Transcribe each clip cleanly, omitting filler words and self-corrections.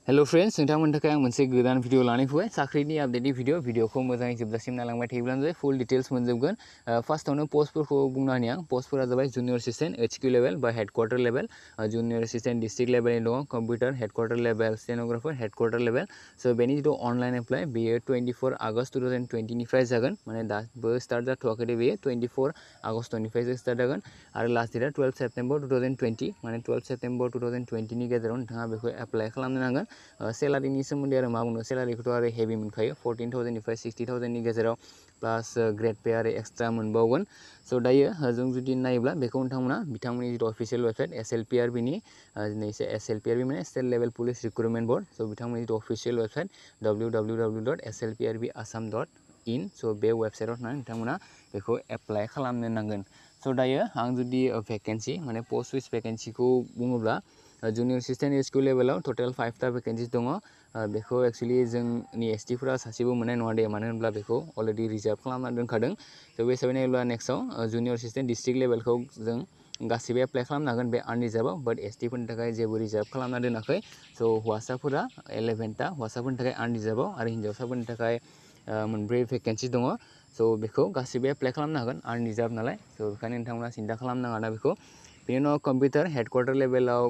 hello friends नोंथांमोननि थाखाय आं मोनसे गोदान भिडिअ लानानै फैबाय साख्रिनि आपडेटनि भिडिअखौ मोजाङै जोबजासिम नायलांबाय थायोब्लानो जाबाय फुल डिटेल्स मोनजोबगोन फार्स्टआवनो पस्टफोरखौ बुंना होनि आं पस्टफोरा जाबाय जुनियर एसिस्टेन्ट एचकिउ लेभेल बा हेडक्वार्टार लेभेल जुनियर एसिस्टेन्ट डिस्ट्रिक्ट लेभेलनि दङ कम्पिउटार हेडक्वार्टार लेभेल स्टेनोग्राफार हेडक्वार्टार लेभेल स' बेनि जिथु अनलाइन एप्लाइ बेयो 24 आगस्ट 2020 निफ्राय जागोन माने दाबो स्टार्ट जाथ'वाखै दे बेयो 24 आगस्टनिफ्रायसो स्टार्ट जागोन आरो लास्ट डेटआ 12 सेप्टेम्बर 2020 माने 12 सेप्टेम्बर 2020 नि गेजेराव नोंथाङा बेखौ एप्लाइ खालामनो नांगोन सेलारिनि सोमोन्दै आरो मा बुंनो सेलारिखौथ' आरो हेभि मोनखायो 14,000 निफ्राय 60,000 नि गेजेराव प्लास ग्रेड पे आरो एक्सट्रा मोनबावगोन स' दायो जों जुदि नायोब्ला बेखौ बिथांमोननि जिथु अफिसियेल वेबसाइट SLPRB नि SLPRB माने state level police recruitment board स' बिथांमोननि जिथु अफिसियेल वेबसाइट www.slprbassam.in स' बे वेबसाइटआव थांनानै नोंथांमोना बेखौ एप्लाइ खालामनो नांगोन स' दायो आं जुदि भेकेन्सि माने पस्ट वाइज भेकेन्सिखौ बुङोब्ला जुनियर एसिस्टेन्ट एचकिउ लेभेलाव टटेल 5टा भेकेन्सिस दङ बेखौ एक्चुअलि जोंनि एसटिफोरा सासेबो मोननाय नङा दे मानो होनब्ला बेखौ अलरेडि रिजार्भ खालामना दोनखादों स' बे हिसाबै नायोब्ला नेक्स्टआव जुनियर एसिस्टेन्ट डिस्ट्रिक्ट लेभेलखौ जों गासिबो एप्लाइ खालामनो हागोन बे आनरिजार्भआव बाट एसटिफोरनि थाखाय जेबो रिजार्भ खालामना दोनाखै स' हौवासाफोरा 11टा हौवासाफोरनि थाखाय आनरिजार्भआव आरो हिन्जावसाफोरनि थाखाय मोनब्रै भेकेन्सि दङ स' बेखौ गासिबो एप्लाइ खालामनो हागोन आनरिजार्भ नालाय स' बेखायनो नोंथांमोना सिन्था खालामनाङा दा बेखौ बेनि उनाव कम्पिउटार हेडक्वार्टार लेभेलाव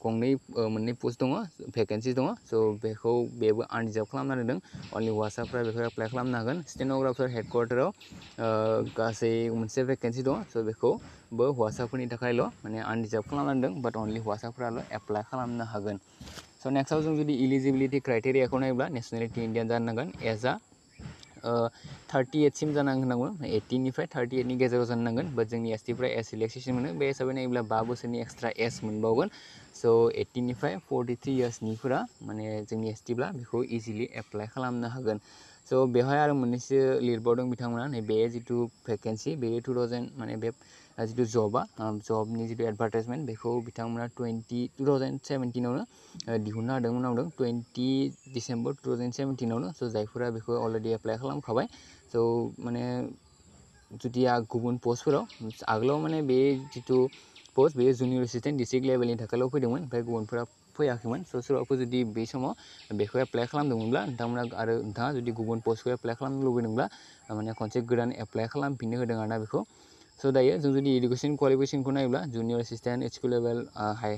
मोननै पस्ट दङ भेकेन्सि दङ स' बेबो आनरिजार्भ खालामना दोनदों अनलि हौवासाफ्रा बेखौ एप्लाइ खालामनो हागोन स्टेनोग्राफार हेडक्वार्टाराव गासै मोनसे भेकेन्सि दङ स' बेखौबो हौवासाफोरनि थाखायल' माने आनरिजार्भ खालामना दोनदों बाट अनलि हौवासाफोराल' एप्लाइ खालामनो हागोन स' नेक्स्टआव जों जुदि इलिजिबिलिटि क्राइटेरियाखौ नायोब्ला नेसनेलिटि इन्डियान जानो नांगोन एजआ 38 सिम जानांगौ 18 निफ्राय 38 नि गेजेराव जानो नांगोन बाट जोंनि एसटिफ्रा एज रिलेक्सेसन मोनो बे हिसाबै नायोब्ला 5 बोसोरनि एक्सट्रा एज मोनबावगोन स' 18 निफ्राय 43 इयार्सनिफोरा माने जोंनि एसटिब्ला बेखौ इजिलि एप्लाइ खालामनो हागोन स' बेवहाय आरो मोननैसो लिरबावदों बिथांमोना नैबे जिथु भेकेन्सि बे 2000 माने बे जिथु जबनि जिथु एडभार्टाइजमेन्ट बेखौ बिथांमोना 2017 आवनो दिहुननो हादोंमोन 20 डिसेम्बर 2017 आवनो स' जायफोरा बेखौ अलरेडि एप्लाइ खालामखाबाय स' माने जुदि गुबुन पस्टफोराव आगोलाव माने बे जिथु पस्ट बेयो जुनियर एसिस्टेन्ट डिस्ट्रिक्ट लेभेलनि थाखायल' फैदोंमोन ओमफ्राय गुबुनफोरा फैयाखैमोन स' सोरबाफोर जुदि बै समाव बेखौ एप्लाइ खालामदोंमोनब्ला नोंथाङा जुदि गुबुन पस्टखौ एप्लाइ खालामनो लुबैदोंब्ला माने खनसे गोदान एप्लाइ खालामफिननो होदों आरोना बेखौ स' दायो जों जुदि इडुकेसन क्वालिफिकेसनखौ नायोब्ला जुनियर एसिस्टेन्ट एचकिउ लेभेल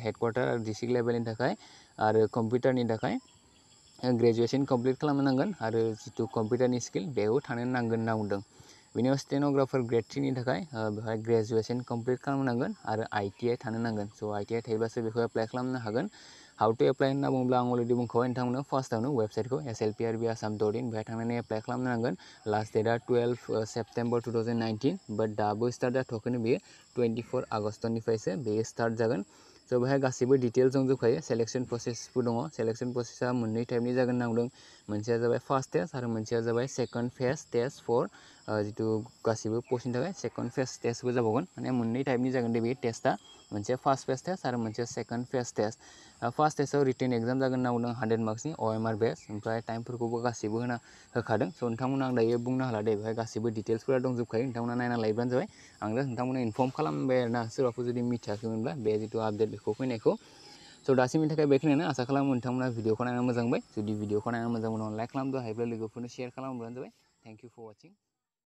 हेडक्वार्टार आरो डिस्ट्रिक्ट लेभेलनि थाखाय आरो कम्पिउटारनि थाखाय ग्रेजुवेसन कमप्लिट खालामनो नांगोन आरो जिथु कम्पिउटारनि स्किल बेयाव थानो नांगोन होनना बुंदों बेनि उनाव स्टेनोग्राफार ग्रेड 3 नि थाखाय बेवहाय ग्रेजुवेसन कमप्लिट खालामनांगोन आरो ITI थानो नांगोन स' ITI थायोब्लासो बेखौ एप्लाइ खालामनो हागोन हाउ टु एप्लाइ होनना बुङोब्ला आं अलरेडि बुंखाबाय नोंथांमोननो फार्स्टआवनो वेबसाइटखौ slprbassam.in बेहाय थांनानै एप्लाइ खालामनो नांगोन लास्ट डेटआ 12 सेप्टेम्बर 2019 बाट दाबो स्टार्ट जाथ'वाखैनो बेयो 24 आगस्टनिफ्रायसो बेयो स्टार्ट जागोन स' बेहाय गासिबो डिटेल्स दंजोबखायो सेलेक्सन प्रसेसबो दङ सेलेक्सन प्रसेसा मोननै टाइपनि जागोन होनना बुंदों मोनसेया जाबाय फार्स्ट टेस्ट आरो मोनसेया जाबाय सेकेन्ड फेज टेस्ट फर जिथु गासिबो पस्टनि थाखाय सेकेन्ड फेज टेस्टबो जाबावगोन माने मोननै टाइपनि जागोन दे बे टेस्टआ मोनसे फार्स्ट फेज टेस्ट आरो मोनसे सेकेन्ड फेज टेस्ट फार्स्ट टेस्टआव रिटेन एग्जाम जागोन होनना बुंदों 100 मार्क्सनि OMR बेस ओमफ्राय टाइमफोरखौबो गासिबो होखादों स' नोंथांमोना आं दायो बुंनो हाला दे बेहाय गासिबो डिटेल्सफोरा दंजोबखायो नोंथांमोना नायना लायोब्लानो जाबाय आं दा नोंथांमोना इनफर्म खालामबाय आरोना सोरबाफोर जुदि मिथियाखैमोनब्ला बे जिथु आपडेट बेखौ फैनायखौ स' दासिमनि थाखाय बेखिनियानो आसा खालामो नोंथांमोना भिडिअखौ नायना मोजां मोनबाय जुदि भिडिअखौ नायना मोजां मोनो लाइक खालामदो हायोब्ला लोगोफोरनो शेयार खालामब्लानो जाबाय थेंक इउ फर वाचिं